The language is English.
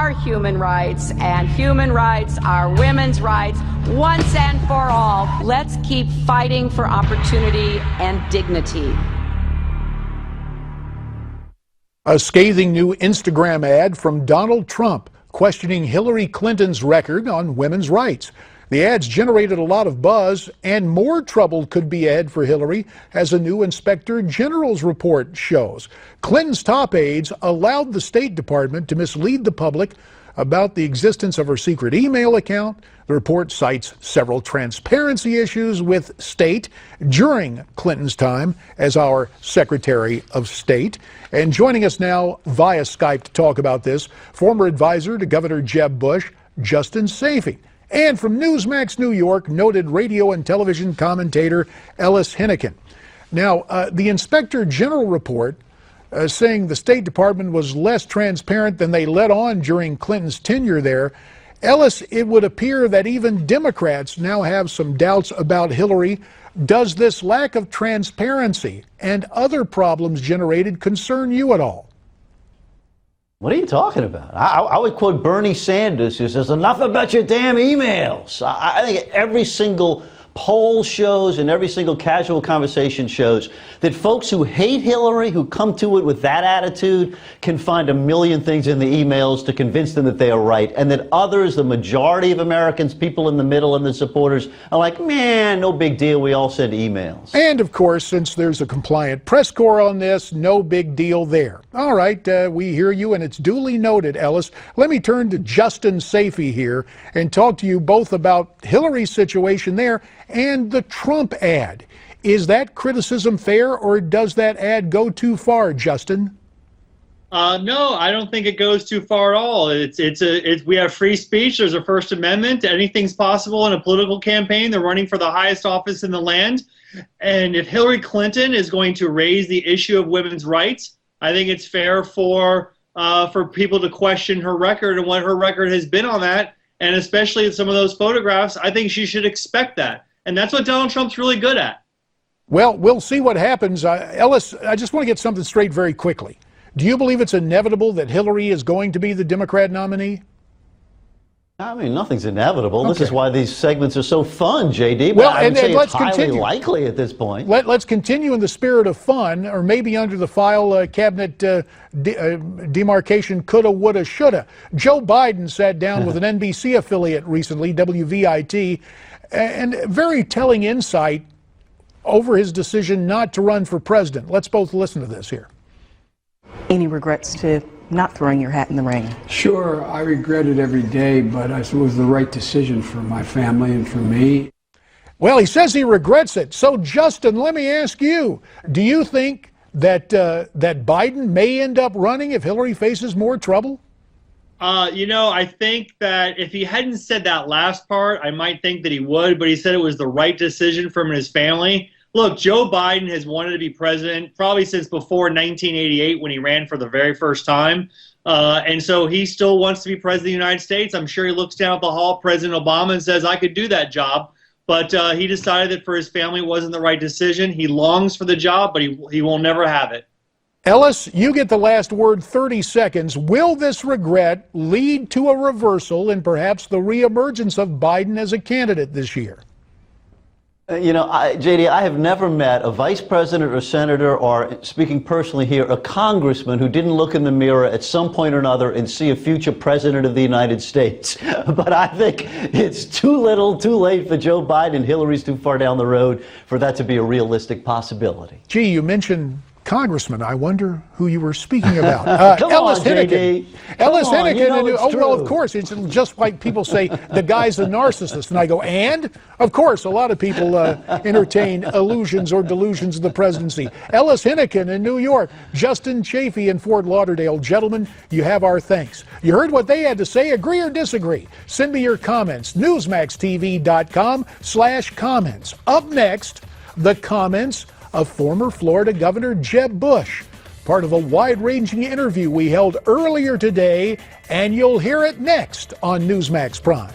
are human rights, and human rights are women's rights once and for all. Let's keep fighting for opportunity and dignity. A scathing new Instagram ad from Donald Trump questioning Hillary Clinton's record on women's rights. The ads generated a lot of buzz, and more trouble could be ahead for Hillary, as a new Inspector General's report shows. Clinton's top aides allowed the State Department to mislead the public about the existence of her secret email account. The report cites several transparency issues with State during Clinton's time as our Secretary of State. And joining us now via Skype to talk about this, former advisor to Governor Jeb Bush, Justin Sayfie. And from Newsmax, New York, noted radio and television commentator Ellis Henican. Now, the Inspector General report saying the State Department was less transparent than they let on during Clinton's tenure there. Ellis, it would appear that even Democrats now have some doubts about Hillary. Does this lack of transparency and other problems generated concern you at all? What are you talking about? I would quote Bernie Sanders, who says, enough about your damn emails. I think every single poll shows and every single casual conversation shows that folks who hate Hillary, who come to it with that attitude, can find a million things in the emails to convince them that they are right, and that others, the majority of Americans, people in the middle and the supporters, are like, man, no big deal, we all send emails. And of course, since there's a compliant press corps on this, no big deal there. All right, we hear you, and it's duly noted, Ellis. Let me turn to Justin Sayfie here and talk to you both about Hillary's situation there and the Trump ad. Is that criticism fair, or does that ad go too far, Justin? No, I don't think it goes too far at all. We have free speech. There's a First Amendment. Anything's possible in a political campaign. They're running for the highest office in the land. And if Hillary Clinton is going to raise the issue of women's rights, I think it's fair for people to question her record and what her record has been on that. And especially in some of those photographs, I think she should expect that. And that's what Donald Trump's really good at. Well, we'll see what happens. Ellis, I just want to get something straight very quickly. Do you believe it's inevitable that Hillary is going to be the Democrat nominee? I mean, nothing's inevitable. Okay. This is why these segments are so fun, JD. But well, I would say let's it's highly continue. likely at this point. Let's continue in the spirit of fun, or maybe under the file cabinet demarcation coulda, woulda, shoulda. Joe Biden sat down with an NBC affiliate recently, WVIT, and very telling insight over his decision not to run for president. Let's both listen to this here. Any regrets to not throwing your hat in the ring? Sure, I regret it every day, but it was the right decision for my family and for me. Well, he says he regrets it. So, Justin, let me ask you, do you think that that Biden may end up running if Hillary faces more trouble? I think that if he hadn't said that last part, I might think that he would, but he said it was the right decision for him and his family. Look, Joe Biden has wanted to be president probably since before 1988 when he ran for the very first time. And so he still wants to be president of the United States. I'm sure he looks down at the hall, President Obama, and says, I could do that job. But he decided that for his family it wasn't the right decision. He longs for the job, but he will never have it. Ellis, you get the last word, 30 seconds. Will this regret lead to a reversal and perhaps the reemergence of Biden as a candidate this year? JD, I have never met a vice president or senator, or speaking personally here, a congressman who didn't look in the mirror at some point or another and see a future president of the United States. But I think it's too little, too late for Joe Biden. Hillary's too far down the road for that to be a realistic possibility. Gee, you mentioned congressman. I wonder who you were speaking about. Ellis Henican. Ellis Henican. Well, of course. It's just like people say the guy's a narcissist. And I go, and? Of course, a lot of people entertain illusions or delusions of the presidency. Ellis Henican in New York. Justin Sayfie in Fort Lauderdale. Gentlemen, you have our thanks. You heard what they had to say. Agree or disagree? Send me your comments. Newsmaxtv.com/comments. Up next, the comments of former Florida Governor Jeb Bush, part of a wide-ranging interview we held earlier today, and you'll hear it next on Newsmax Prime.